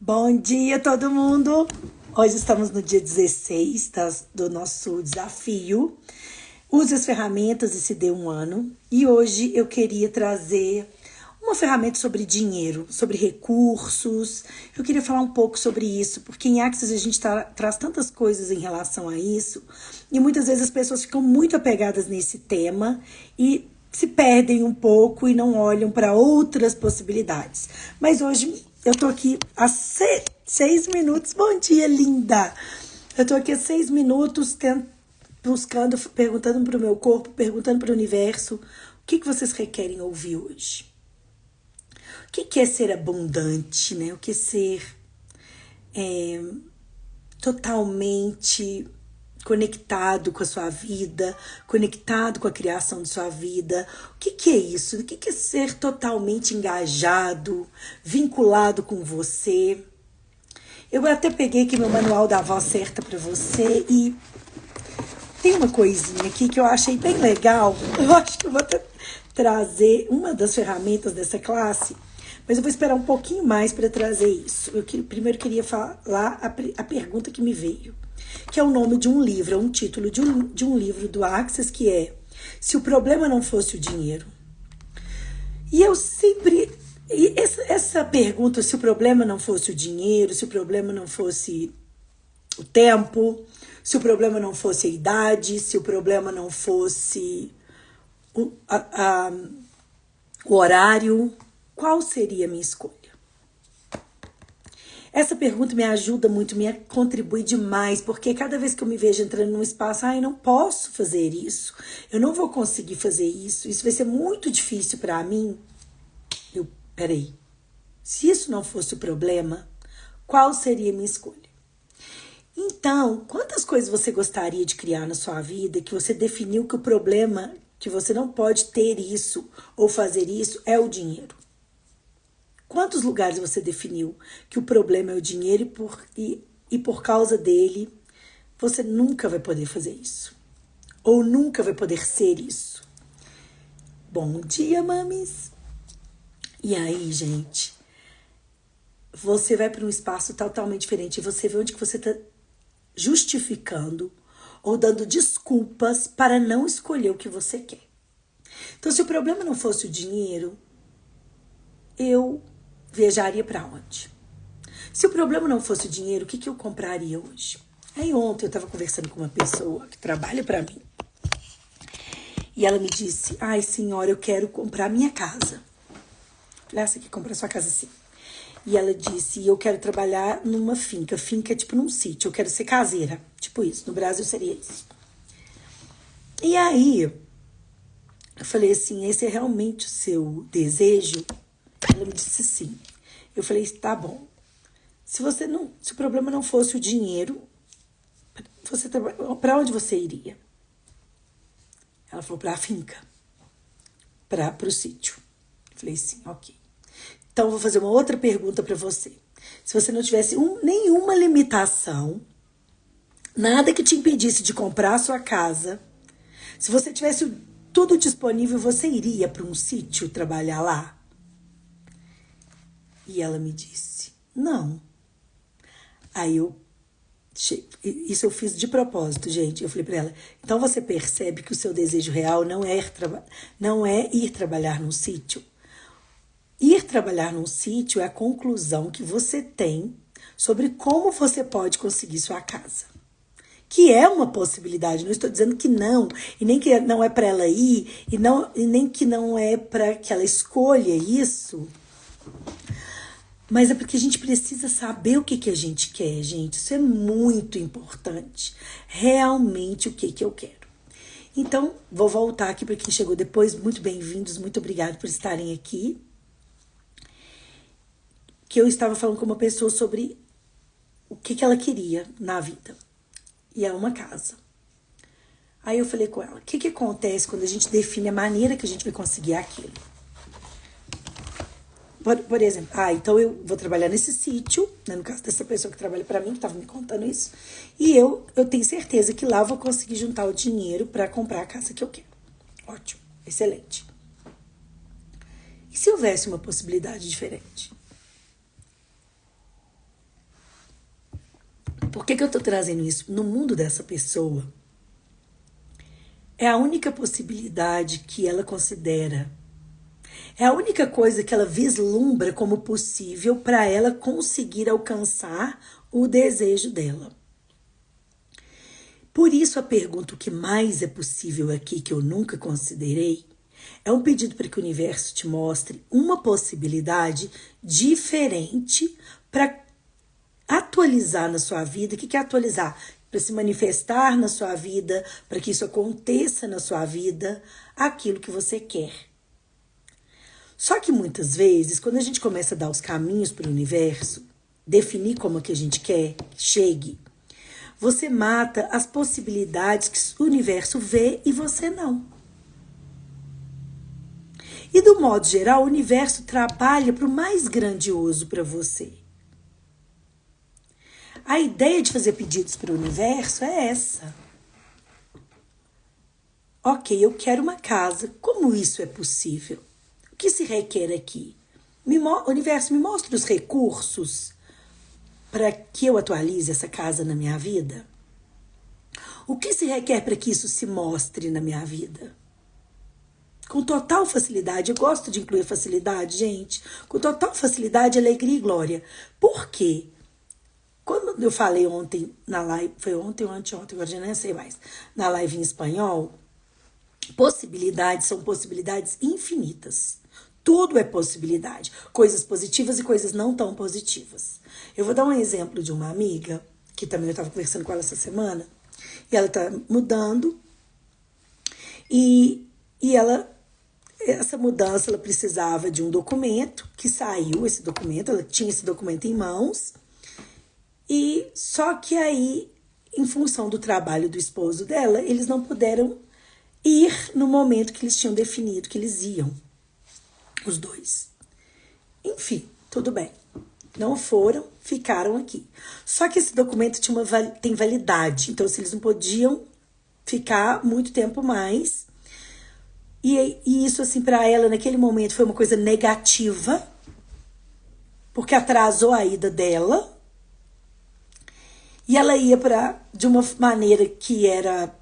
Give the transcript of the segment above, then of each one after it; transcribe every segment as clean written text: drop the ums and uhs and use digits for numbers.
Bom dia, todo mundo! Hoje estamos no dia 16 do nosso desafio. Use as ferramentas e se dê um ano. E hoje eu queria trazer uma ferramenta sobre dinheiro, sobre recursos. Eu queria falar um pouco sobre isso, porque em Axis a gente traz tantas coisas em relação a isso. E muitas vezes as pessoas ficam muito apegadas nesse tema e se perdem um pouco e não olham para outras possibilidades. Mas hoje eu tô aqui há 6 minutos. Bom dia, linda! Eu tô aqui há 6 minutos buscando, perguntando para o meu corpo, perguntando para o universo, o que vocês requerem ouvir hoje? O que é ser abundante, né? O que é ser totalmente conectado com a sua vida, conectado com a criação de sua vida. O que é isso? O que é ser totalmente engajado, vinculado com você? Eu até peguei aqui meu manual da voz certa para você e tem uma coisinha aqui que eu achei bem legal. Eu acho que eu vou até trazer uma das ferramentas dessa classe, mas eu vou esperar um pouquinho mais para trazer isso. Primeiro queria falar a pergunta que me veio, que é o nome de um livro, é um título de um livro do Axis, que é Se o Problema Não Fosse o Dinheiro. E eu sempre... essa pergunta, se o problema não fosse o dinheiro, se o problema não fosse o tempo, se o problema não fosse a idade, se o problema não fosse o horário, qual seria a minha escolha? Essa pergunta me ajuda muito, me contribui demais, porque cada vez que eu me vejo entrando num espaço, eu não posso fazer isso, eu não vou conseguir fazer isso vai ser muito difícil para mim. Peraí, se isso não fosse o problema, qual seria a minha escolha? Então, quantas coisas você gostaria de criar na sua vida que você definiu que o problema, que você não pode ter isso ou fazer isso, é o dinheiro? Quantos lugares você definiu que o problema é o dinheiro e por causa dele você nunca vai poder fazer isso? Ou nunca vai poder ser isso? Bom dia, mames! E aí, gente, você vai para um espaço totalmente diferente e você vê onde que você está justificando ou dando desculpas para não escolher o que você quer. Então, se o problema não fosse o dinheiro, eu viajaria para onde? Se o problema não fosse o dinheiro, o que eu compraria hoje? Aí ontem eu estava conversando com uma pessoa que trabalha para mim e ela me disse: ai, senhora, eu quero comprar minha casa. Falei: você quer comprar sua casa sim? E ela disse: eu quero trabalhar numa finca. Finca é tipo num sítio, eu quero ser caseira. Tipo isso, no Brasil seria isso. E aí, eu falei assim: esse é realmente o seu desejo? Ela me disse sim. Eu falei: tá bom. Se o problema não fosse o dinheiro, para onde você iria? Ela falou: para a finca, para o sítio. Eu falei: sim, ok. Então, eu vou fazer uma outra pergunta para você. Se você não tivesse nenhuma limitação, nada que te impedisse de comprar a sua casa, se você tivesse tudo disponível, você iria para um sítio trabalhar lá? E ela me disse: não. Aí isso eu fiz de propósito, gente. Eu falei para ela: então você percebe que o seu desejo real não é ir trabalhar num sítio? Ir trabalhar num sítio é a conclusão que você tem sobre como você pode conseguir sua casa. Que é uma possibilidade, não estou dizendo que não, e nem que não é para ela ir, e nem que não é para que ela escolha isso, mas é porque a gente precisa saber o que a gente quer, gente. Isso é muito importante. Realmente o que eu quero. Então, vou voltar aqui para quem chegou depois. Muito bem-vindos, muito obrigado por estarem aqui. Que eu estava falando com uma pessoa sobre o que ela queria na vida. E é uma casa. Aí eu falei com ela: o que acontece quando a gente define a maneira que a gente vai conseguir aquilo? Por exemplo, então eu vou trabalhar nesse sítio, né, no caso dessa pessoa que trabalha para mim, que estava me contando isso, e eu tenho certeza que lá eu vou conseguir juntar o dinheiro para comprar a casa que eu quero. Ótimo, excelente. E se houvesse uma possibilidade diferente? Por que que eu tô trazendo isso? No mundo dessa pessoa, é a única possibilidade que ela considera. É a única coisa que ela vislumbra como possível para ela conseguir alcançar o desejo dela. Por isso a pergunta: o que mais é possível aqui que eu nunca considerei? É um pedido para que o universo te mostre uma possibilidade diferente para atualizar na sua vida. O que é atualizar? Para se manifestar na sua vida, para que isso aconteça na sua vida, aquilo que você quer. Só que muitas vezes, quando a gente começa a dar os caminhos para o universo, definir como é que a gente quer que chegue, você mata as possibilidades que o universo vê e você não. E do modo geral, o universo trabalha para o mais grandioso para você. A ideia de fazer pedidos para o universo é essa. Ok, eu quero uma casa. Como isso é possível? O que se requer aqui? O universo, me mostra os recursos para que eu atualize essa casa na minha vida? O que se requer para que isso se mostre na minha vida? Com total facilidade. Eu gosto de incluir facilidade, gente. Com total facilidade, alegria e glória. Por quê? Quando eu falei ontem na live, foi ontem ou anteontem, agora já nem sei mais, na live em espanhol, possibilidades são possibilidades infinitas. Tudo é possibilidade. Coisas positivas e coisas não tão positivas. Eu vou dar um exemplo de uma amiga, que também eu estava conversando com ela essa semana, e ela está mudando, e essa mudança, ela precisava de um documento, que saiu esse documento, ela tinha esse documento em mãos, e só que aí, em função do trabalho do esposo dela, eles não puderam ir no momento que eles tinham definido que eles iam, os dois. Enfim, tudo bem. Não foram, ficaram aqui. Só que esse documento tem validade, então se eles não podiam ficar muito tempo mais. E isso, assim, para ela, naquele momento, foi uma coisa negativa, porque atrasou a ida dela. E ela ia de uma maneira que era...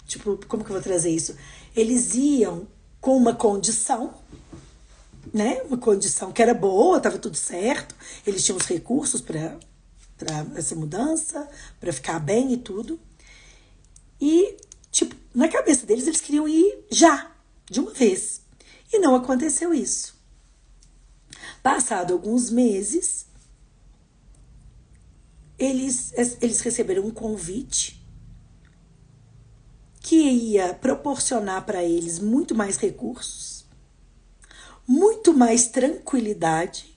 tipo, como que eu vou trazer isso? Eles iam com uma condição, né? Uma condição que era boa, estava tudo certo. Eles tinham os recursos para essa mudança, para ficar bem e tudo. E, tipo, na cabeça deles, eles queriam ir já, de uma vez. E não aconteceu isso. Passado alguns meses, eles receberam um convite que ia proporcionar para eles muito mais recursos, muito mais tranquilidade,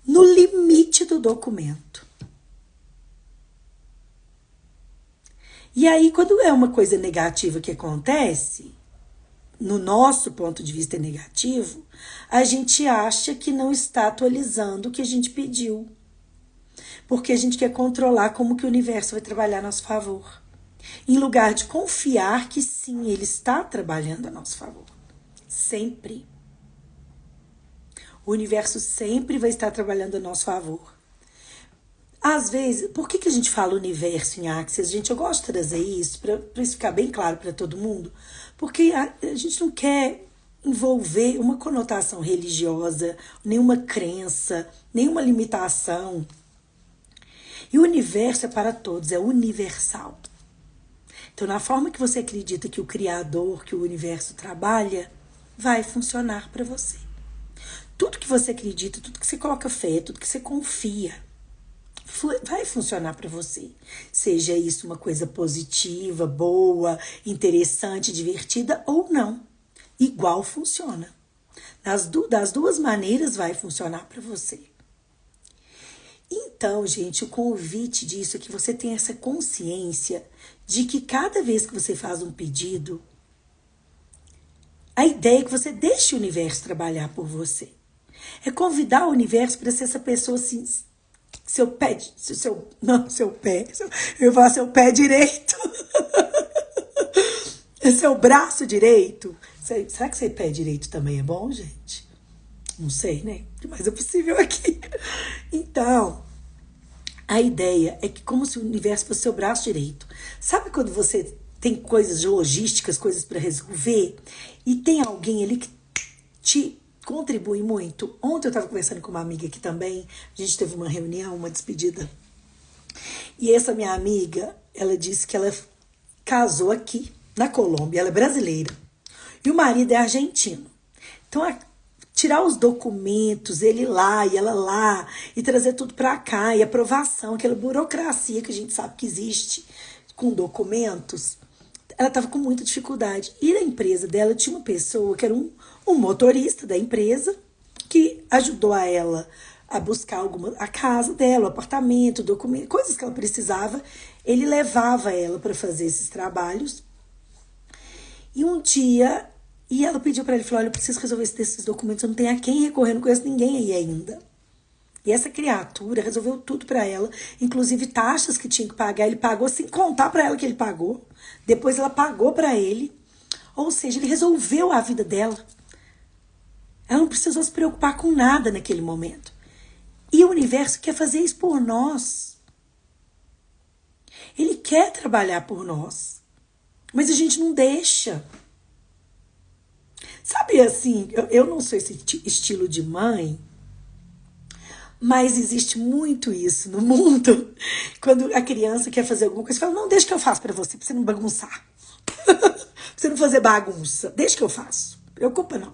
no limite do documento. E aí, quando é uma coisa negativa que acontece, no nosso ponto de vista é negativo, a gente acha que não está atualizando o que a gente pediu. Porque a gente quer controlar como que o universo vai trabalhar a nosso favor. Em lugar de confiar que sim, ele está trabalhando a nosso favor. Sempre. O universo sempre vai estar trabalhando a nosso favor. Às vezes, por que a gente fala universo em Axis? Gente, eu gosto de trazer isso, para isso ficar bem claro para todo mundo, porque a gente não quer envolver uma conotação religiosa, nenhuma crença, nenhuma limitação. E o universo é para todos, é universal. Então, na forma que você acredita que o Criador, que o universo trabalha, vai funcionar para você. Tudo que você acredita, tudo que você coloca fé, tudo que você confia, vai funcionar para você. Seja isso uma coisa positiva, boa, interessante, divertida ou não. Igual funciona. Das duas maneiras vai funcionar para você. Então, gente, o convite disso é que você tenha essa consciência de que cada vez que você faz um pedido, a ideia é que você deixe o universo trabalhar por você. É convidar o universo para ser essa pessoa assim, seu pé direito. É seu braço direito. Será que ser pé direito também é bom, gente? Não sei, né? Mas é possível aqui. Então, A ideia é que como se o universo fosse seu braço direito. Sabe quando você tem coisas de logísticas, coisas para resolver, e tem alguém ali que te contribui muito? Ontem eu estava conversando com uma amiga aqui também, a gente teve uma reunião, uma despedida, e essa minha amiga, ela disse que ela casou aqui, na Colômbia, ela é brasileira, e o marido é argentino. Então, tirar os documentos, ele lá e ela lá, e trazer tudo para cá, e aprovação, aquela burocracia que a gente sabe que existe com documentos, ela estava com muita dificuldade. E na empresa dela tinha uma pessoa que era um motorista da empresa, que ajudou a ela a buscar a casa dela, o apartamento, documento, coisas que ela precisava. Ele levava ela para fazer esses trabalhos. E um dia, ela pediu para ele, falou, olha, eu preciso resolver esses documentos, eu não tenho a quem recorrer, não conheço ninguém aí ainda. E essa criatura resolveu tudo para ela, inclusive taxas que tinha que pagar, ele pagou sem contar para ela que ele pagou. Depois ela pagou para ele. Ou seja, ele resolveu a vida dela. Ela não precisou se preocupar com nada naquele momento. E o universo quer fazer isso por nós. Ele quer trabalhar por nós. Mas a gente não deixa. Sabe assim, eu não sou esse estilo de mãe, mas existe muito isso no mundo. Quando a criança quer fazer alguma coisa, fala, não, deixa que eu faço pra você não bagunçar. Pra você não fazer bagunça. Deixa que eu faço. Preocupa não.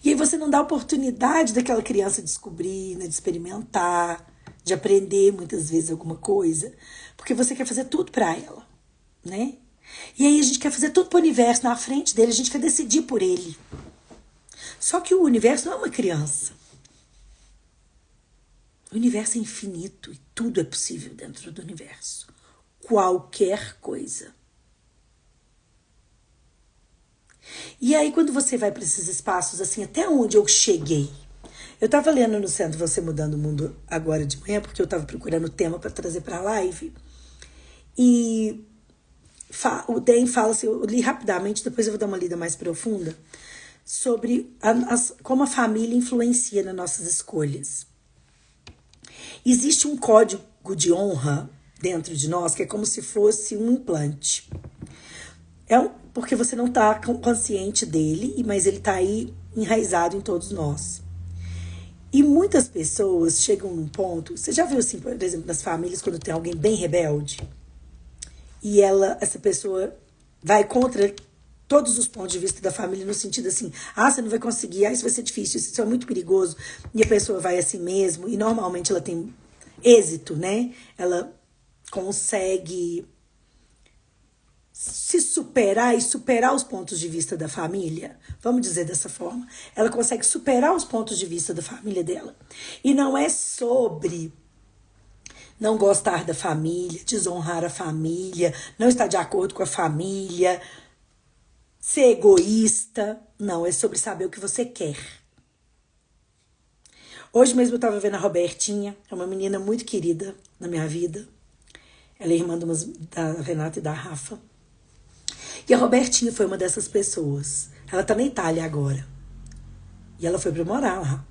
E aí você não dá oportunidade daquela criança descobrir, né, de experimentar, de aprender muitas vezes alguma coisa, porque você quer fazer tudo pra ela, né? E aí a gente quer fazer tudo pro universo na frente dele, a gente quer decidir por ele. Só que o universo não é uma criança. O universo é infinito e tudo é possível dentro do universo. Qualquer coisa. E aí quando você vai para esses espaços assim, até onde eu cheguei? Eu estava lendo no Centro Você Mudando o Mundo agora de manhã, porque eu estava procurando tema para trazer para a live. E o Dan fala assim, eu li rapidamente, depois eu vou dar uma lida mais profunda, sobre como a família influencia nas nossas escolhas. Existe um código de honra dentro de nós que é como se fosse um implante. Porque você não está consciente dele, mas ele está aí enraizado em todos nós. E muitas pessoas chegam num ponto... Você já viu assim, por exemplo, nas famílias, quando tem alguém bem rebelde? E essa pessoa vai contra todos os pontos de vista da família, no sentido assim, você não vai conseguir, isso vai ser difícil, isso é muito perigoso. E a pessoa vai assim mesmo, e normalmente ela tem êxito, né? Ela consegue se superar e superar os pontos de vista da família, vamos dizer dessa forma, ela consegue superar os pontos de vista da família dela. E não é sobre não gostar da família, desonrar a família, não estar de acordo com a família, ser egoísta. Não, é sobre saber o que você quer. Hoje mesmo eu estava vendo a Robertinha, é uma menina muito querida na minha vida. Ela é irmã da Renata e da Rafa. E a Robertinha foi uma dessas pessoas. Ela tá na Itália agora. E ela foi pra morar lá.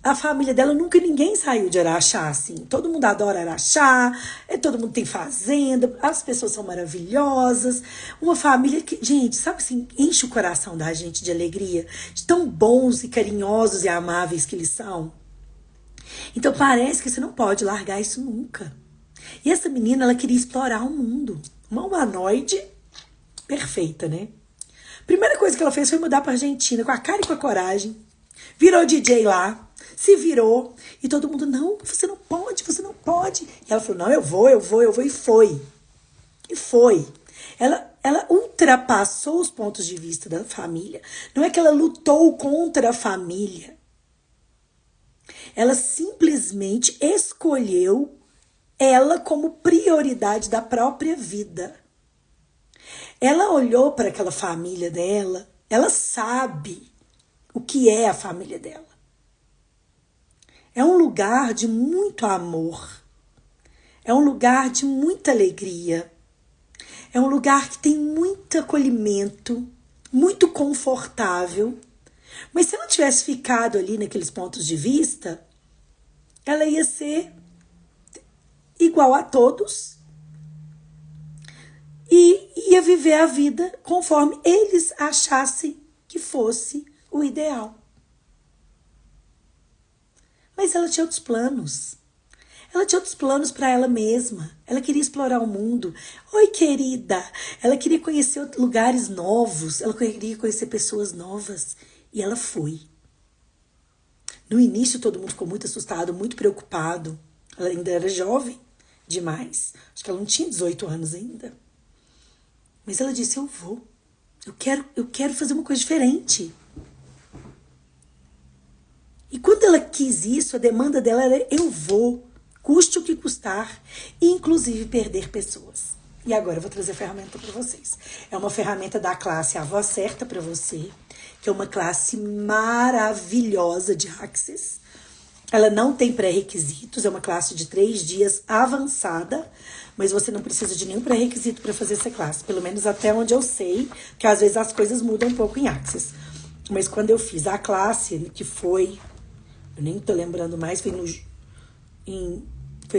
A família dela, nunca ninguém saiu de Araxá, assim. Todo mundo adora Araxá, todo mundo tem fazenda, as pessoas são maravilhosas. Uma família que, gente, sabe assim, enche o coração da gente de alegria, de tão bons e carinhosos e amáveis que eles são. Então parece que você não pode largar isso nunca. E essa menina, ela queria explorar o mundo. Uma humanoide perfeita, né? Primeira coisa que ela fez foi mudar pra Argentina, com a cara e com a coragem. Virou DJ lá, se virou. E todo mundo, não, você não pode, você não pode. E ela falou, não, eu vou. E foi. E foi. Ela ultrapassou os pontos de vista da família. Não é que ela lutou contra a família. Ela simplesmente escolheu ela como prioridade da própria vida. Ela olhou para aquela família dela, ela sabe o que é a família dela. É um lugar de muito amor. É um lugar de muita alegria. É um lugar que tem muito acolhimento, muito confortável. Mas se ela tivesse ficado ali naqueles pontos de vista, ela ia ser igual a todos e ia viver a vida conforme eles achassem que fosse o ideal. Mas ela tinha outros planos. Ela tinha outros planos para ela mesma. Ela queria explorar o mundo. Oi, querida. Ela queria conhecer lugares novos. Ela queria conhecer pessoas novas. E ela foi. No início, todo mundo ficou muito assustado, muito preocupado. Ela ainda era jovem demais. Acho que ela não tinha 18 anos ainda. Mas ela disse, eu vou. Eu quero fazer uma coisa diferente. E quando ela quis isso, a demanda dela era, eu vou. Custe o que custar, inclusive perder pessoas. E agora eu vou trazer a ferramenta para vocês. É uma ferramenta da classe A Voz Certa para você, que é uma classe maravilhosa de Access. Ela não tem pré-requisitos, é uma classe de 3 dias avançada, mas você não precisa de nenhum pré-requisito para fazer essa classe, pelo menos até onde eu sei, que às vezes as coisas mudam um pouco em Access. Mas quando eu fiz a classe, que foi, eu nem tô lembrando mais, foi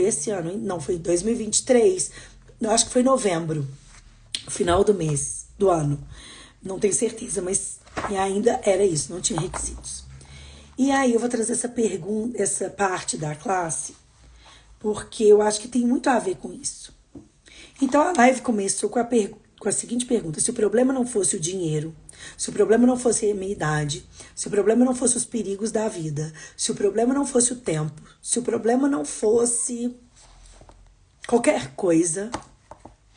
esse ano, hein? Não, foi 2023. Eu acho que foi novembro. Final do mês, do ano. Não tenho certeza, mas ainda era isso, não tinha requisitos. E aí eu vou trazer essa pergunta, essa parte da classe, porque eu acho que tem muito a ver com isso. Então a live começou com a seguinte pergunta: se o problema não fosse o dinheiro, se o problema não fosse a minha idade, se o problema não fosse os perigos da vida, se o problema não fosse o tempo, se o problema não fosse qualquer coisa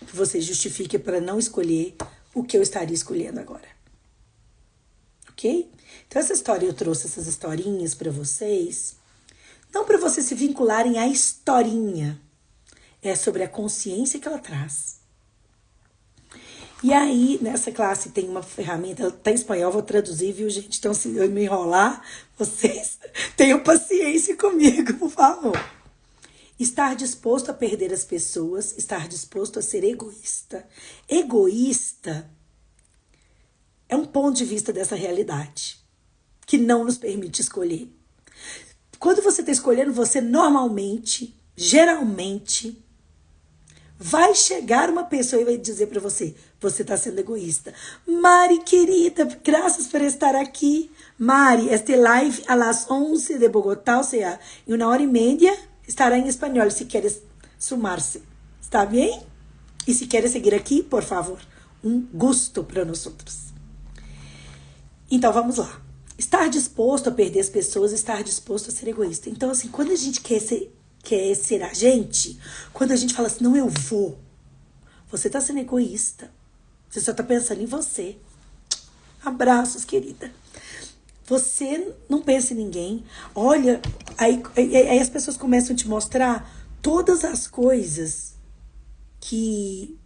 que você justifique para não escolher o que eu estaria escolhendo agora. Ok? Então essa história, eu trouxe essas historinhas para vocês, não para vocês se vincularem à historinha, é sobre a consciência que ela traz. E aí, nessa classe tem uma ferramenta, ela tá em espanhol, vou traduzir, viu, gente? Então, se eu me enrolar, vocês tenham paciência comigo, por favor. Estar disposto a perder as pessoas, estar disposto a ser egoísta. Egoísta é um ponto de vista dessa realidade, que não nos permite escolher. Quando você está escolhendo, você normalmente, geralmente, vai chegar uma pessoa e vai dizer para você, você está sendo egoísta. Mari, querida, graças por estar aqui. Mari, este live a las 11 de Bogotá, ou seja, em 1h30, estará em espanhol, se queres sumar-se. Está bem? E se queres seguir aqui, por favor, um gusto para nós outros. Então, vamos lá. Estar disposto a perder as pessoas, estar disposto a ser egoísta. Então, assim, quando a gente quer ser a gente, quando a gente fala assim, não, eu vou, você tá sendo egoísta. Você só tá pensando em você. Abraços, querida. Você não pensa em ninguém. Olha, aí as pessoas começam a te mostrar todas as coisas que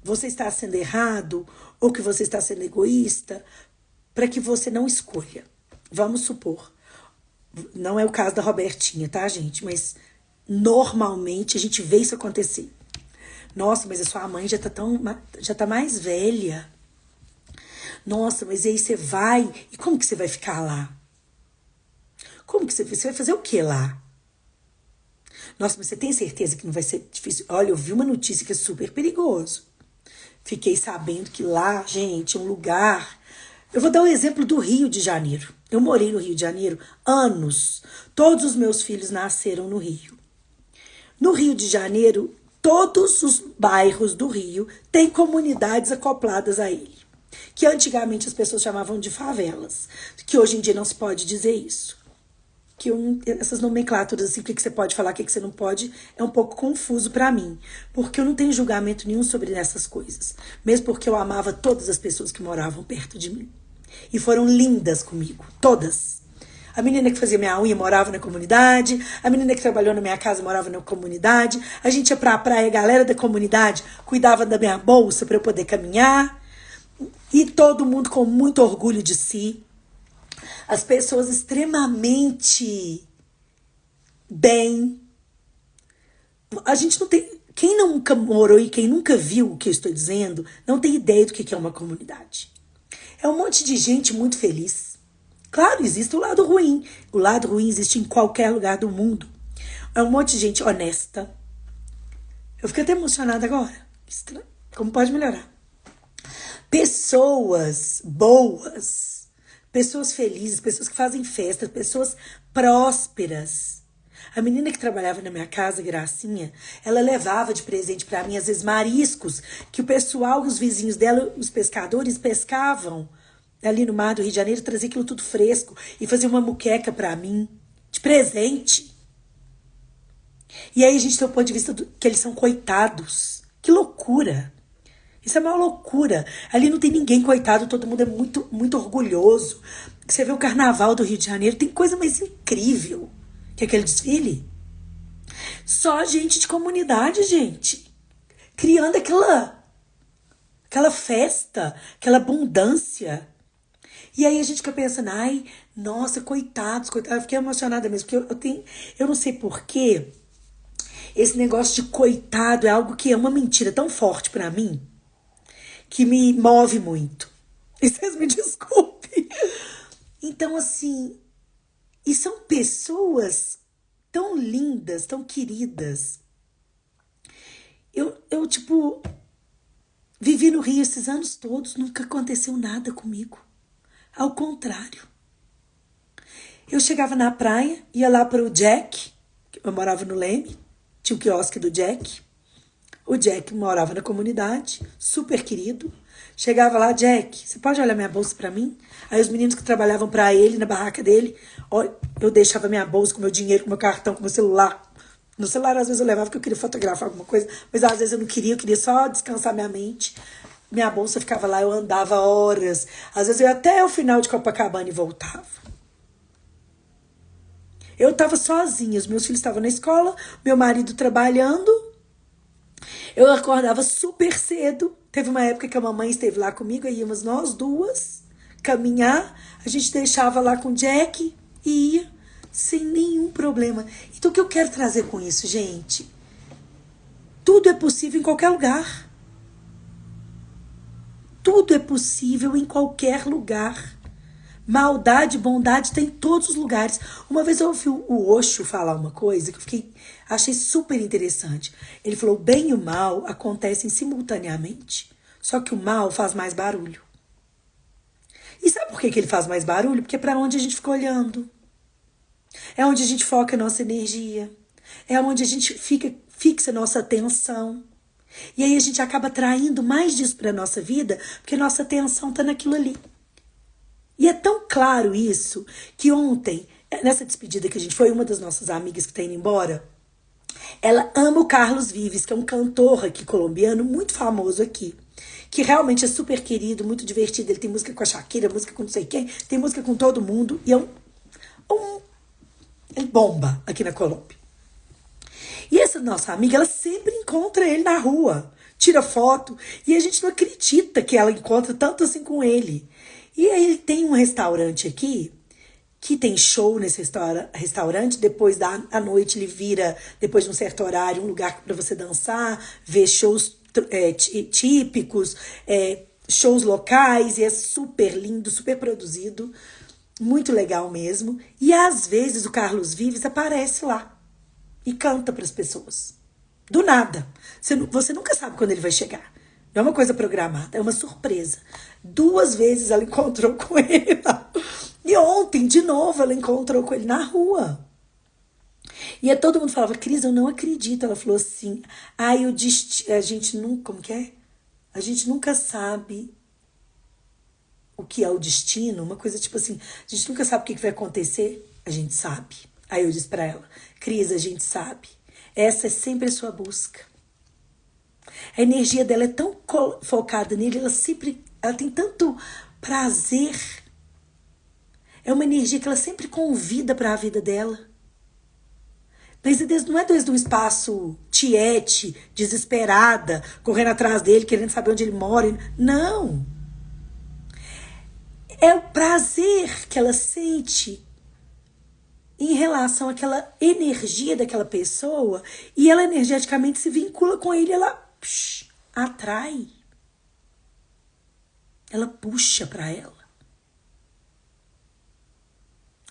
você está sendo errado ou que você está sendo egoísta para que você não escolha. Vamos supor, não é o caso da Robertinha, tá, gente? Mas normalmente a gente vê isso acontecer. Nossa, mas a sua mãe já tá mais velha. Nossa, mas e aí você vai? E como que você vai ficar lá? Como que você vai fazer o que lá? Nossa, mas você tem certeza que não vai ser difícil? Olha, eu vi uma notícia que é super perigoso. Fiquei sabendo que lá, gente, é um lugar... Eu vou dar um exemplo do Rio de Janeiro. Eu morei no Rio de Janeiro anos. Todos os meus filhos nasceram no Rio. No Rio de Janeiro, todos os bairros do Rio têm comunidades acopladas a ele, que antigamente as pessoas chamavam de favelas, que hoje em dia não se pode dizer isso. Essas nomenclaturas, assim, o que você pode falar, o que você não pode, é um pouco confuso para mim, porque eu não tenho julgamento nenhum sobre essas coisas, mesmo porque eu amava todas as pessoas que moravam perto de mim, e foram lindas comigo, todas. A menina que fazia minha unha morava na comunidade, a menina que trabalhou na minha casa morava na comunidade, a gente ia pra praia, a galera da comunidade cuidava da minha bolsa para eu poder caminhar, e todo mundo com muito orgulho de si. As pessoas extremamente bem. A gente não tem... Quem nunca morou e quem nunca viu o que eu estou dizendo, não tem ideia do que é uma comunidade. É um monte de gente muito feliz. Claro, existe o lado ruim. O lado ruim existe em qualquer lugar do mundo. É um monte de gente honesta. Eu fiquei até emocionada agora. Estranho. Como pode melhorar? Pessoas boas, pessoas felizes, pessoas que fazem festa, pessoas prósperas. A menina que trabalhava na minha casa, Gracinha, ela levava de presente pra mim, às vezes, mariscos, que o pessoal, os vizinhos dela, os pescadores, pescavam ali no mar do Rio de Janeiro, trazia aquilo tudo fresco e fazia uma muqueca pra mim, de presente. E aí a gente tem o ponto de vista que eles são coitados. Que loucura! Isso é uma loucura. Ali não tem ninguém coitado, todo mundo é muito, muito orgulhoso. Você vê o carnaval do Rio de Janeiro, tem coisa mais incrível que aquele desfile. Só gente de comunidade, gente. Criando aquela festa, aquela abundância. E aí a gente fica pensando, ai, nossa, coitados, coitados. Eu fiquei emocionada mesmo, porque eu não sei porquê. Esse negócio de coitado é algo que é uma mentira tão forte pra mim, que me move muito. E vocês me desculpem. Então, assim, e são pessoas tão lindas, tão queridas. Tipo, vivi no Rio esses anos todos, nunca aconteceu nada comigo. Ao contrário. Eu chegava na praia, ia lá pro Jack, eu morava no Leme, tinha o quiosque do Jack. O Jack morava na comunidade, super querido. Chegava lá, Jack, você pode olhar minha bolsa pra mim? Aí os meninos que trabalhavam pra ele, na barraca dele, eu deixava minha bolsa com meu dinheiro, com meu cartão, com meu celular. No celular, às vezes, eu levava porque eu queria fotografar alguma coisa, mas às vezes eu não queria, eu queria só descansar minha mente. Minha bolsa ficava lá, eu andava horas. Às vezes eu ia até o final de Copacabana e voltava. Eu tava sozinha, os meus filhos estavam na escola, meu marido trabalhando. Eu acordava super cedo. Teve uma época que a mamãe esteve lá comigo, aí íamos nós duas caminhar. A gente deixava lá com o Jack e ia sem nenhum problema. Então o que eu quero trazer com isso, gente? Tudo é possível em qualquer lugar. Tudo é possível em qualquer lugar. Maldade, bondade tem em todos os lugares. Uma vez eu ouvi o Osho falar uma coisa que achei super interessante. Ele falou: o bem e o mal acontecem simultaneamente, só que o mal faz mais barulho. E sabe por que ele faz mais barulho? Porque é para onde a gente fica olhando. É onde a gente foca a nossa energia. É onde a gente fixa a nossa atenção. E aí a gente acaba atraindo mais disso para nossa vida, porque nossa atenção está naquilo ali. E é tão claro isso que ontem, nessa despedida que a gente foi, uma das nossas amigas que está indo embora, ela ama o Carlos Vives, que é um cantor aqui colombiano, muito famoso aqui, que realmente é super querido, muito divertido. Ele tem música com a Shakira, música com não sei quem, tem música com todo mundo, e ele bomba aqui na Colômbia. E essa nossa amiga, ela sempre encontra ele na rua, tira foto, e a gente não acredita que ela encontra tanto assim com ele. E aí tem um restaurante aqui que tem show nesse restaurante. Depois da noite ele vira, depois de um certo horário, um lugar para você dançar, ver shows típicos, shows locais. E é super lindo, super produzido, muito legal mesmo. E às vezes o Carlos Vives aparece lá e canta para as pessoas. Do nada. Você nunca sabe quando ele vai chegar. Não é uma coisa programada, é uma surpresa. 2 vezes ela encontrou com ele lá. E ontem, de novo, ela encontrou com ele na rua. E aí todo mundo falava: Cris, eu não acredito. Ela falou assim: ai, a gente nunca, como que é? A gente nunca sabe o que é o destino. Uma coisa tipo assim, a gente nunca sabe o que vai acontecer. A gente sabe. Aí eu disse pra ela: Cris, a gente sabe. Essa é sempre a sua busca. A energia dela é tão focada nele, ela tem tanto prazer. É uma energia que ela sempre convida para a vida dela. Mas não é desde um espaço tiete, desesperada, correndo atrás dele, querendo saber onde ele mora. Não. É o prazer que ela sente em relação àquela energia daquela pessoa, e ela energeticamente se vincula com ele, ela atrai. Ela puxa para ela.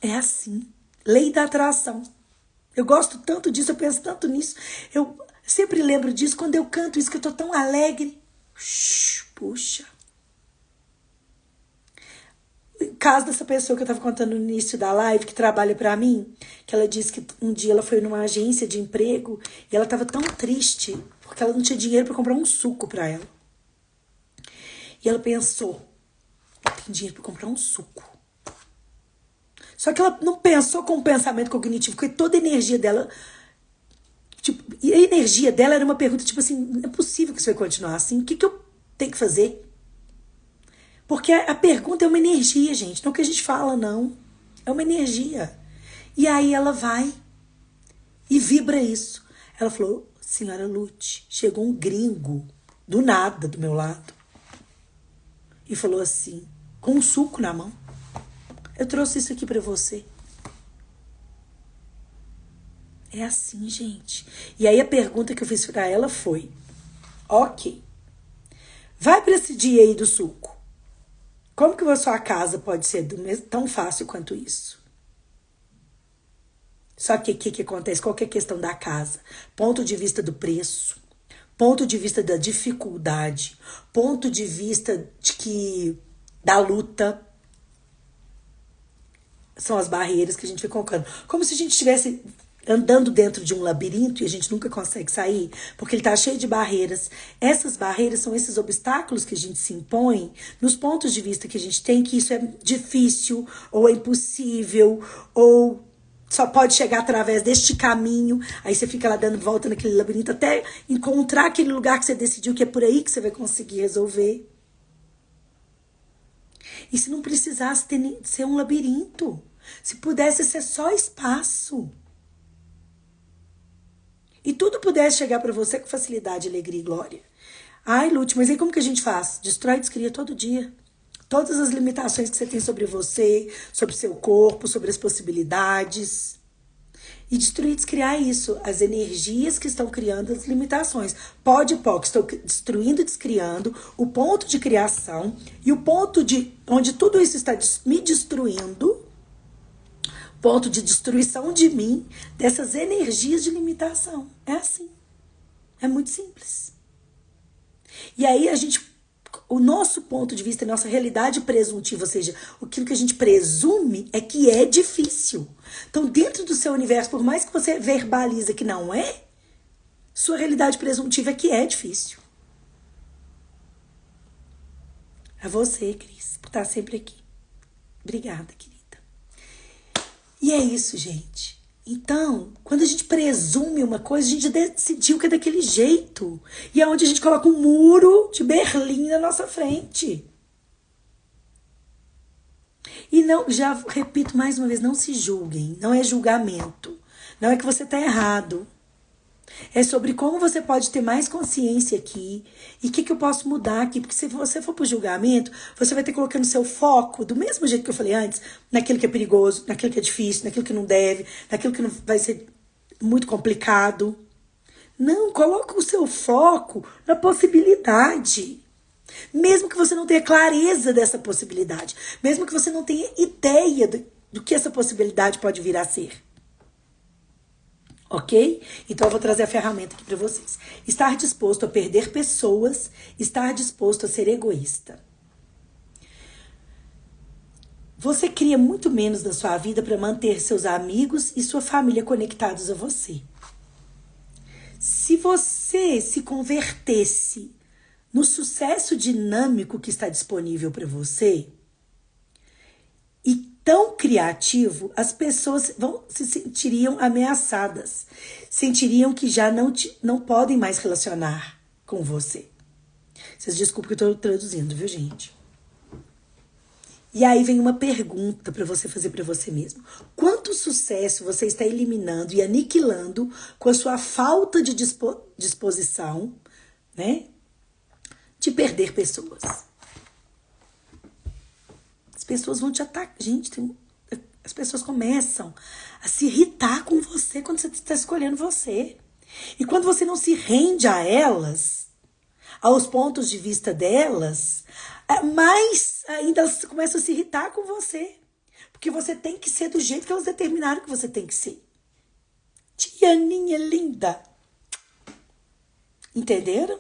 É assim. Lei da atração. Eu gosto tanto disso, eu penso tanto nisso. Eu sempre lembro disso quando eu canto isso, que eu tô tão alegre. Puxa. O caso dessa pessoa que eu tava contando no início da live, que trabalha pra mim, que ela disse que um dia ela foi numa agência de emprego e ela tava tão triste porque ela não tinha dinheiro pra comprar um suco pra ela. E ela pensou, tem dinheiro pra comprar um suco. Só que ela não pensou com o pensamento cognitivo, porque toda a energia dela, tipo, e a energia dela era uma pergunta tipo assim, não é possível que isso vai continuar assim, o que eu tenho que fazer? Porque a pergunta é uma energia, gente, não é o que a gente fala, não. É uma energia. E aí ela vai e vibra isso. Ela falou, senhora Lute, chegou um gringo, do nada, do meu lado, e falou assim, com um suco na mão, eu trouxe isso aqui pra você. É assim, gente. E aí a pergunta que eu fiz pra ela foi, ok, vai pra esse dia aí do suco. Como que a sua casa pode ser tão fácil quanto isso? Só que o que acontece? Qual que é a questão da casa? Ponto de vista do preço, ponto de vista da dificuldade, ponto de vista da luta. São as barreiras que a gente vai colocando. Como se a gente estivesse andando dentro de um labirinto e a gente nunca consegue sair, porque ele está cheio de barreiras. Essas barreiras são esses obstáculos que a gente se impõe nos pontos de vista que a gente tem, que isso é difícil, ou é impossível, ou só pode chegar através deste caminho. Aí você fica lá dando volta naquele labirinto até encontrar aquele lugar que você decidiu que é por aí que você vai conseguir resolver. E se não precisasse ser um labirinto? Se pudesse ser só espaço? E tudo pudesse chegar para você com facilidade, alegria e glória. Ai, Lute, mas aí como que a gente faz? Destrói e descria todo dia. Todas as limitações que você tem sobre você, sobre seu corpo, sobre as possibilidades. E destruir e descriar isso. As energias que estão criando as limitações. Pode e pó, que estão destruindo e descriando o ponto de criação e o ponto de onde tudo isso está me destruindo, ponto de destruição de mim, dessas energias de limitação. É assim. É muito simples. E aí o nosso ponto de vista, a nossa realidade presuntiva, ou seja, aquilo que a gente presume é que é difícil. Então, dentro do seu universo, por mais que você verbaliza que não é, sua realidade presuntiva é que é difícil. A você, Cris, por estar sempre aqui. Obrigada, querida. E é isso, gente. Então, quando a gente presume uma coisa, a gente decidiu que é daquele jeito. E é onde a gente coloca um muro de Berlim na nossa frente. E não, já repito mais uma vez, não se julguem. Não é julgamento. Não é que você está errado. É sobre como você pode ter mais consciência aqui e o que eu posso mudar aqui. Porque se você for pro julgamento, você vai ter colocando seu foco, do mesmo jeito que eu falei antes, naquilo que é perigoso, naquilo que é difícil, naquilo que não deve, naquilo que não vai ser muito complicado. Não, coloca o seu foco na possibilidade. Mesmo que você não tenha clareza dessa possibilidade, mesmo que você não tenha ideia do que essa possibilidade pode vir a ser. Ok? Então eu vou trazer a ferramenta aqui para vocês. Estar disposto a perder pessoas, estar disposto a ser egoísta. Você cria muito menos na sua vida para manter seus amigos e sua família conectados a você. Se você se convertesse no sucesso dinâmico que está disponível para você e tão criativo, as pessoas se sentiriam ameaçadas, sentiriam que já não podem mais relacionar com você. Vocês desculpem que eu estou traduzindo, viu, gente? E aí vem uma pergunta para você fazer para você mesmo. Quanto sucesso você está eliminando e aniquilando com a sua falta de disposição, né, de perder pessoas? As pessoas vão te atacar. Gente, as pessoas começam a se irritar com você quando você está escolhendo você. E quando você não se rende a elas, aos pontos de vista delas, mais ainda elas começam a se irritar com você. Porque você tem que ser do jeito que elas determinaram que você tem que ser. Lianinha linda. Entenderam?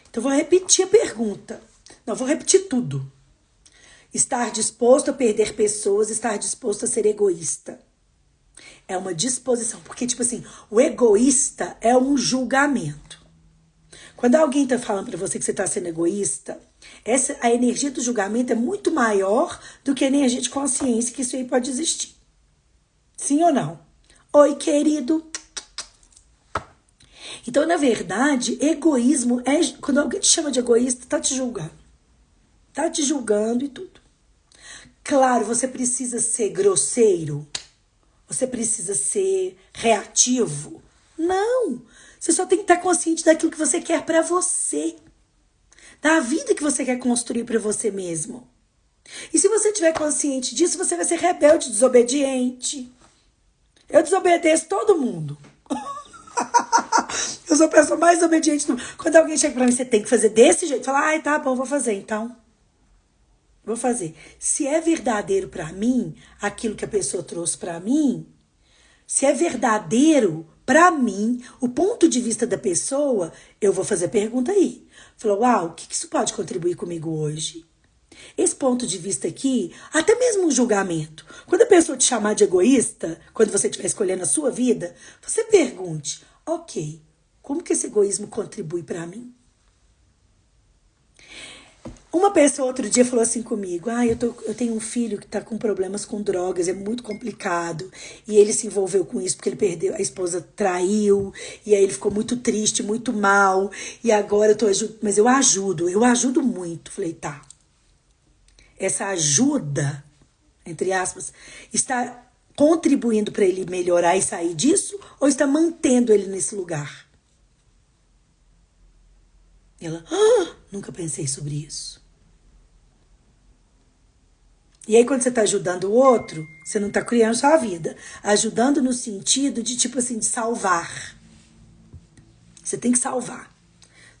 Então, vou repetir a pergunta. Não, vou repetir tudo. Estar disposto a perder pessoas, estar disposto a ser egoísta. É uma disposição. Porque, tipo assim, o egoísta é um julgamento. Quando alguém tá falando pra você que você tá sendo egoísta, a energia do julgamento é muito maior do que a energia de consciência que isso aí pode existir. Sim ou não? Oi, querido. Então, na verdade, egoísmo é... Quando alguém te chama de egoísta, tá te julgando. Tá te julgando e tudo. Claro, você precisa ser grosseiro. Você precisa ser reativo. Não. Você só tem que estar consciente daquilo que você quer pra você. Da vida que você quer construir pra você mesmo. E se você estiver consciente disso, você vai ser rebelde, desobediente. Eu desobedeço todo mundo. Eu sou a pessoa mais obediente do mundo. Quando alguém chega pra mim, você tem que fazer desse jeito. Fala, ai, tá bom, vou fazer então. Vou fazer. Se é verdadeiro pra mim, aquilo que a pessoa trouxe pra mim, se é verdadeiro pra mim, o ponto de vista da pessoa, eu vou fazer pergunta aí. Falou, uau, o que isso pode contribuir comigo hoje? Esse ponto de vista aqui, até mesmo um julgamento. Quando a pessoa te chamar de egoísta, quando você estiver escolhendo a sua vida, você pergunte, ok, como que esse egoísmo contribui pra mim? Uma pessoa outro dia falou assim comigo, eu tenho um filho que tá com problemas com drogas, é muito complicado, e ele se envolveu com isso porque ele perdeu, a esposa traiu, e aí ele ficou muito triste, muito mal, e agora mas eu ajudo muito. Falei, tá. Essa ajuda, entre aspas, está contribuindo para ele melhorar e sair disso, ou está mantendo ele nesse lugar? Ela, nunca pensei sobre isso. E aí, quando você está ajudando o outro, você não está criando sua vida. Ajudando no sentido de, tipo assim, de salvar. Você tem que salvar.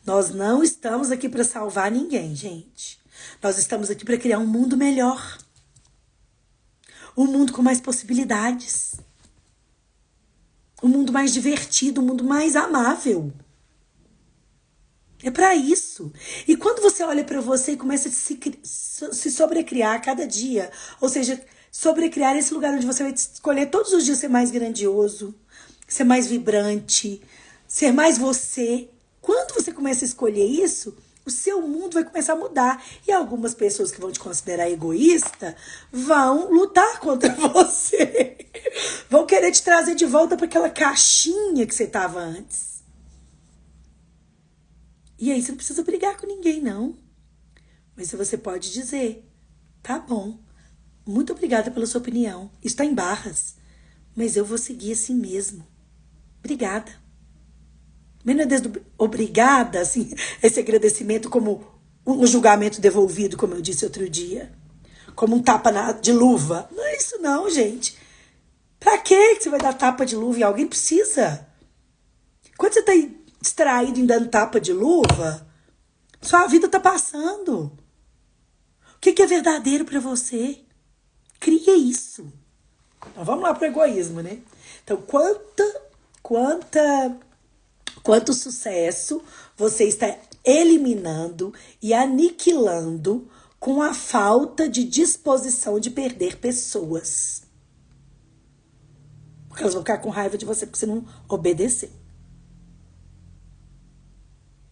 Nós não estamos aqui para salvar ninguém, gente. Nós estamos aqui para criar um mundo melhor. Um mundo com mais possibilidades. Um mundo mais divertido, um mundo mais amável. É para isso. E quando você olha para você e começa a se sobrecriar a cada dia, ou seja, sobrecriar esse lugar onde você vai escolher todos os dias ser mais grandioso, ser mais vibrante, ser mais você. Quando você começa a escolher isso, o seu mundo vai começar a mudar. E algumas pessoas que vão te considerar egoísta vão lutar contra você. Vão querer te trazer de volta para aquela caixinha que você estava antes. E aí você não precisa brigar com ninguém, não. Mas você pode dizer, tá bom, muito obrigada pela sua opinião. Está em barras, mas eu vou seguir assim mesmo. Obrigada. Mas não é desde obrigada, assim, esse agradecimento como um julgamento devolvido, como eu disse outro dia. Como um tapa de luva. Não é isso não, gente. Pra que você vai dar tapa de luva em alguém? Precisa. Quando você tá distraído em dando tapa de luva, sua vida tá passando. O que é verdadeiro pra você? Cria isso. Então vamos lá pro egoísmo, né? Então quanto sucesso você está eliminando e aniquilando com a falta de disposição de perder pessoas. Porque elas vão ficar com raiva de você porque você não obedeceu.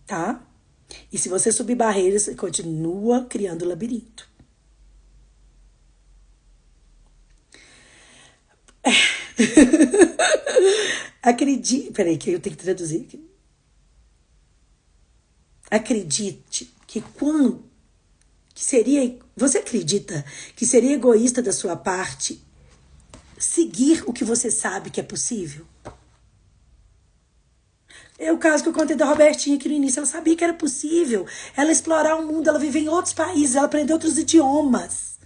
Tá? E se você subir barreiras, você continua criando labirinto. Acredite... Peraí, que eu tenho que traduzir aqui. Acredite que quando... Você acredita que seria egoísta da sua parte seguir o que você sabe que é possível? É o caso que eu contei da Robertinha aqui no início. Ela sabia que era possível ela explorar o mundo, ela viver em outros países, ela aprender outros idiomas.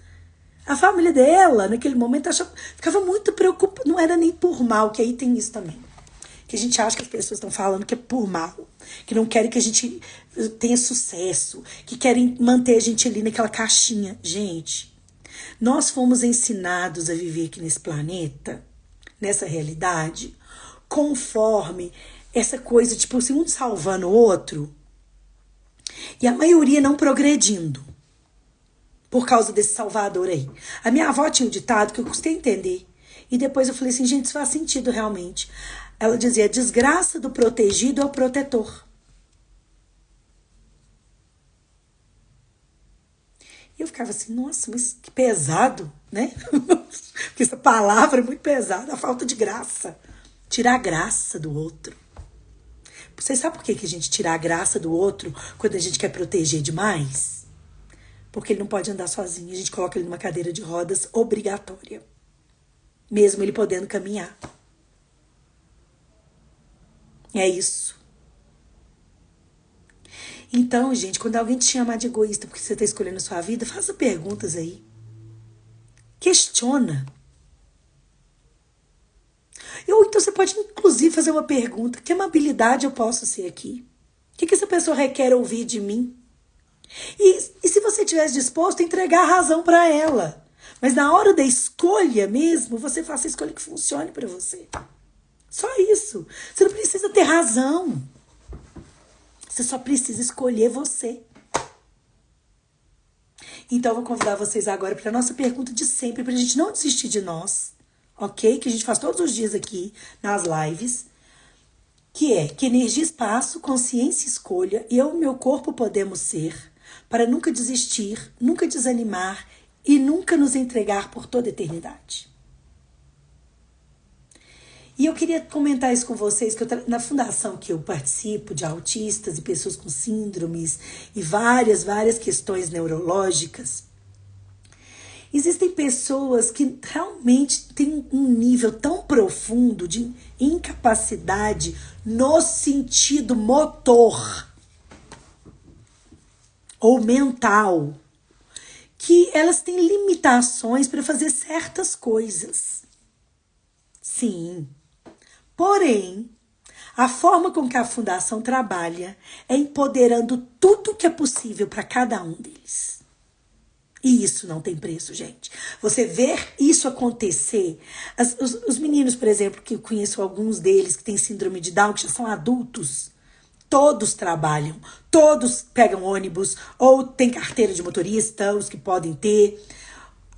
A família dela, naquele momento, ficava muito preocupada. Não era nem por mal, que aí tem isso também. Que a gente acha que as pessoas estão falando que é por mal. Que não querem que a gente tenha sucesso. Que querem manter a gente ali naquela caixinha. Gente, nós fomos ensinados a viver aqui nesse planeta, nessa realidade, conforme essa coisa, tipo assim, um salvando o outro e a maioria não progredindo por causa desse salvador aí. A minha avó tinha um ditado que eu custei entender. E depois eu falei assim, gente, isso faz sentido realmente. Ela dizia, a desgraça do protegido é o protetor. E eu ficava assim, nossa, mas que pesado, né? Porque essa palavra é muito pesada, a falta de graça. Tirar a graça do outro. Vocês sabem por que a gente tira a graça do outro quando a gente quer proteger demais? Porque ele não pode andar sozinho. A gente coloca ele numa cadeira de rodas obrigatória. Mesmo ele podendo caminhar. É isso. Então, gente, quando alguém te chama de egoísta porque você está escolhendo a sua vida, faça perguntas aí. Questiona. Ou então você pode, inclusive, fazer uma pergunta. Que amabilidade eu posso ser aqui? O que essa pessoa requer ouvir de mim? E se você estivesse disposto a entregar a razão para ela? Mas na hora da escolha mesmo, você faça a escolha que funcione para você. Só isso. Você não precisa ter razão. Você só precisa escolher você. Então, eu vou convidar vocês agora para a nossa pergunta de sempre, para a gente não desistir de nós, ok? Que a gente faz todos os dias aqui nas lives. Que é, que energia, espaço, consciência e escolha, eu e meu corpo podemos ser, para nunca desistir, nunca desanimar e nunca nos entregar por toda a eternidade. E eu queria comentar isso com vocês, que na fundação que eu participo de autistas e pessoas com síndromes e várias questões neurológicas, existem pessoas que realmente têm um nível tão profundo de incapacidade no sentido motor ou mental, que elas têm limitações para fazer certas coisas. Sim. Porém, a forma com que a Fundação trabalha é empoderando tudo que é possível para cada um deles. E isso não tem preço, gente. Você ver isso acontecer. Os meninos, por exemplo, que eu conheço alguns deles que têm síndrome de Down, que já são adultos, todos trabalham, todos pegam ônibus, ou têm carteira de motorista, os que podem ter.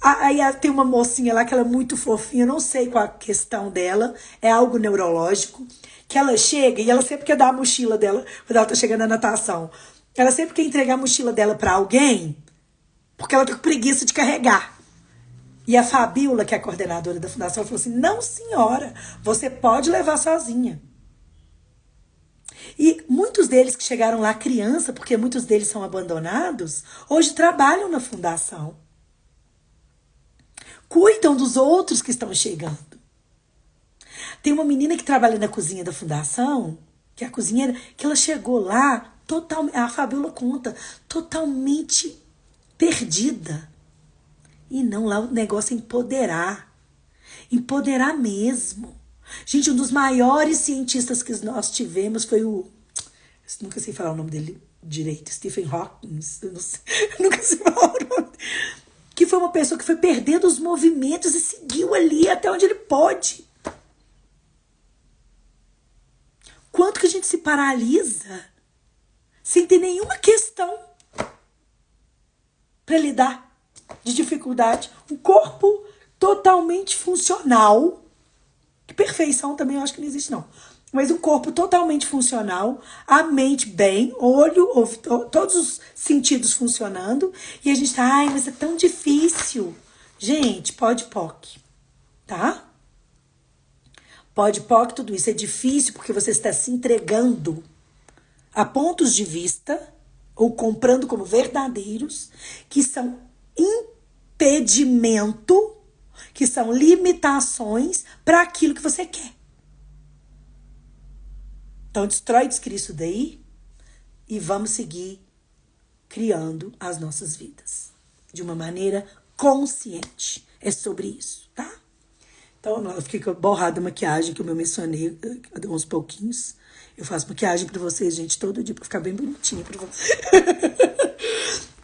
Aí tem uma mocinha lá que ela é muito fofinha, eu não sei qual a questão dela, é algo neurológico, que ela chega e ela sempre quer dar a mochila dela, quando ela tá chegando na natação, ela sempre quer entregar a mochila dela para alguém, porque ela tá com preguiça de carregar. E a Fabíola, que é a coordenadora da fundação, falou assim, não senhora, você pode levar sozinha. E muitos deles que chegaram lá criança, porque muitos deles são abandonados, hoje trabalham na fundação. Cuidam dos outros que estão chegando. Tem uma menina que trabalha na cozinha da fundação, que é a cozinheira, que ela chegou lá, a Fabíola conta, totalmente perdida. E não, lá o negócio é empoderar. Empoderar mesmo. Gente, um dos maiores cientistas que nós tivemos foi nunca sei falar o nome dele direito, Stephen Hawking, nunca sei falar o nome. Que foi uma pessoa que foi perdendo os movimentos e seguiu ali até onde ele pôde. Quanto que a gente se paralisa sem ter nenhuma questão para lidar de dificuldade. Um corpo totalmente funcional. Que perfeição também eu acho que não existe, não. Mas um corpo totalmente funcional, a mente bem, olho, ouvido, todos os sentidos funcionando. E a gente tá, ai, mas é tão difícil. Gente, pode POC, tá? Pode POC, tudo isso é difícil porque você está se entregando a pontos de vista ou comprando como verdadeiros que são impedimento, que são limitações para aquilo que você quer. Então, destrói, descria isso daí e vamos seguir criando as nossas vidas de uma maneira consciente. É sobre isso, tá? Então, eu fiquei borrada da maquiagem que eu me mencionei, deu uns pouquinhos. Eu faço maquiagem pra vocês, gente, todo dia pra ficar bem bonitinha pra vocês.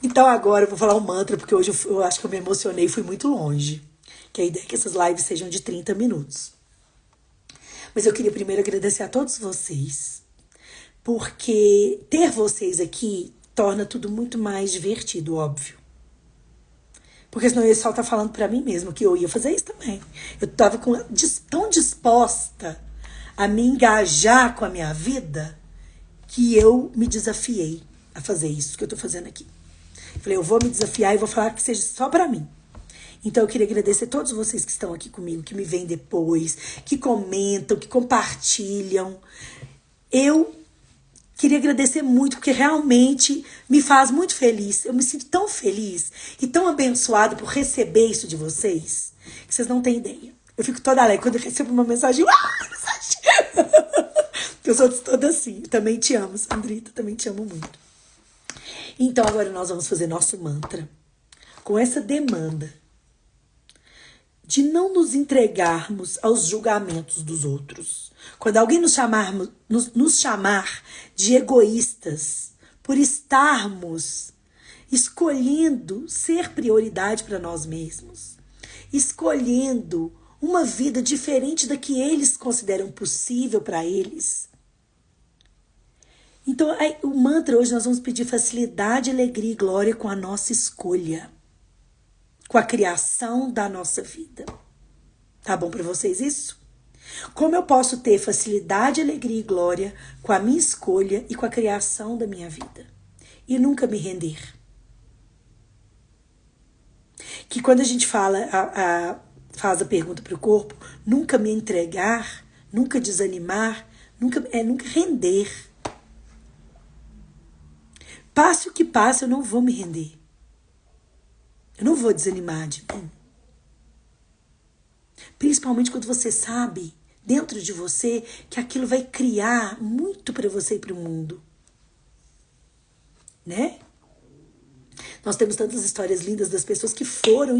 Então, agora eu vou falar um mantra, porque hoje eu acho que eu me emocionei e fui muito longe. Que a ideia é que essas lives sejam de 30 minutos. Mas eu queria primeiro agradecer a todos vocês, porque ter vocês aqui torna tudo muito mais divertido, óbvio. Porque senão eu ia só estar falando pra mim mesmo que eu ia fazer isso também. Eu tava tão disposta a me engajar com a minha vida que eu me desafiei a fazer isso que eu tô fazendo aqui. Eu falei, eu vou me desafiar e vou falar que seja só pra mim. Então eu queria agradecer a todos vocês que estão aqui comigo, que me veem depois, que comentam, que compartilham. Eu queria agradecer muito, porque realmente me faz muito feliz. Eu me sinto tão feliz e tão abençoada por receber isso de vocês, que vocês não têm ideia. Eu fico toda alegre quando eu recebo uma mensagem. Mensagem! Eu sou toda assim. Também te amo, Sandrita, também te amo muito. Então agora nós vamos fazer nosso mantra com essa demanda de não nos entregarmos aos julgamentos dos outros. Quando alguém nos chamar de egoístas por estarmos escolhendo ser prioridade para nós mesmos, escolhendo uma vida diferente da que eles consideram possível para eles. Então, o mantra hoje nós vamos pedir facilidade, alegria e glória com a nossa escolha, com a criação da nossa vida. Tá bom para vocês isso? Como eu posso ter facilidade, alegria e glória com a minha escolha e com a criação da minha vida? E nunca me render. Que quando a gente faz a pergunta para o corpo, nunca me entregar, nunca desanimar, nunca render. Passe o que passe, eu não vou me render. Eu não vou desanimar de mim. Principalmente quando você sabe, dentro de você, que aquilo vai criar muito para você e para o mundo. Né? Nós temos tantas histórias lindas das pessoas que foram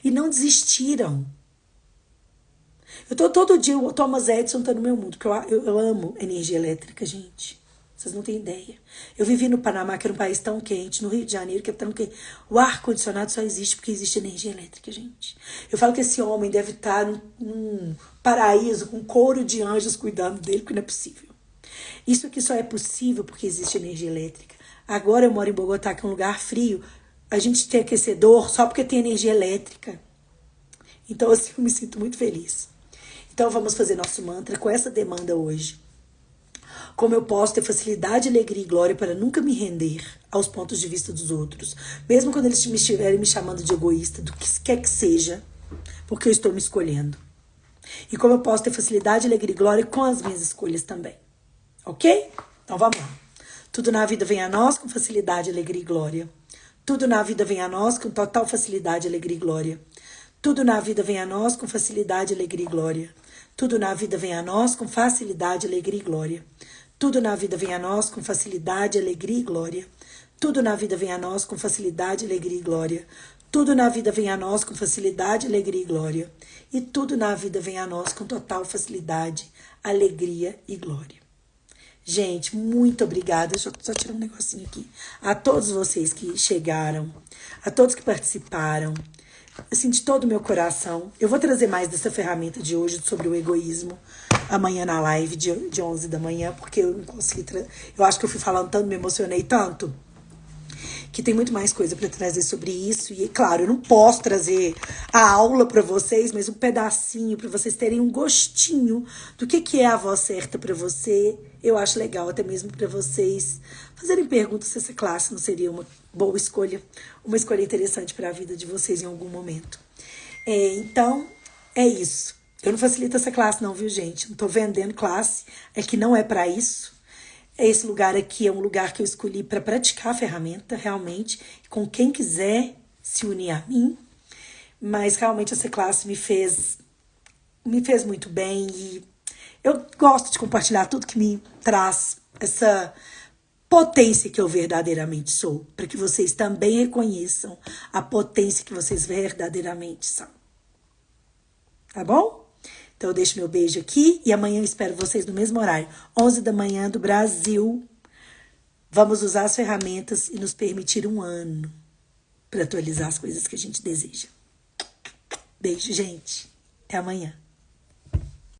e não desistiram. Todo dia o Thomas Edison tá no meu mundo, porque eu amo energia elétrica, gente. Vocês não têm ideia. Eu vivi no Panamá, que era um país tão quente, no Rio de Janeiro, que é tão quente. O ar-condicionado só existe porque existe energia elétrica, gente. Eu falo que esse homem deve estar num paraíso com coro de anjos cuidando dele, porque não é possível. Isso aqui só é possível porque existe energia elétrica. Agora eu moro em Bogotá, que é um lugar frio. A gente tem aquecedor só porque tem energia elétrica. Então, assim, eu me sinto muito feliz. Então, vamos fazer nosso mantra com essa demanda hoje. Como eu posso ter facilidade, alegria e glória para nunca me render aos pontos de vista dos outros, mesmo quando eles estiverem me chamando de egoísta, do que quer que seja, porque eu estou me escolhendo. E como eu posso ter facilidade, alegria e glória com as minhas escolhas também. Ok? Então vamos lá. Tudo na vida vem a nós com facilidade, alegria e glória. Tudo na vida vem a nós com total facilidade, alegria e glória. Tudo na vida vem a nós com facilidade, alegria e glória. Tudo na vida vem a nós com facilidade, alegria e glória. Tudo na vida vem a nós com facilidade, alegria e glória. Tudo na vida vem a nós com facilidade, alegria e glória. Tudo na vida vem a nós com facilidade, alegria e glória. E tudo na vida vem a nós com total facilidade, alegria e glória. Gente, muito obrigada. Deixa eu só tirar um negocinho aqui. A todos vocês que chegaram, a todos que participaram, assim, de todo o meu coração. Eu vou trazer mais dessa ferramenta de hoje sobre o egoísmo amanhã na live de 11 da manhã, porque eu não consegui eu acho que eu fui falando tanto, me emocionei tanto, que tem muito mais coisa para trazer sobre isso. E, claro, eu não posso trazer a aula para vocês, mas um pedacinho para vocês terem um gostinho do que é a voz certa para você. Eu acho legal até mesmo para vocês fazerem perguntas se essa classe não seria uma boa escolha, uma escolha interessante para a vida de vocês em algum momento. Então, é isso. Eu não facilito essa classe não, viu, gente? Não tô vendendo classe, é que não é para isso. Esse lugar aqui é um lugar que eu escolhi para praticar a ferramenta, realmente, com quem quiser se unir a mim. Mas realmente essa classe me fez muito bem e eu gosto de compartilhar tudo que me traz essa potência que eu verdadeiramente sou, para que vocês também reconheçam a potência que vocês verdadeiramente são. Tá bom? Então eu deixo meu beijo aqui e amanhã eu espero vocês no mesmo horário, 11 da manhã do Brasil. Vamos usar as ferramentas e nos permitir um ano para atualizar as coisas que a gente deseja. Beijo, gente. Até amanhã.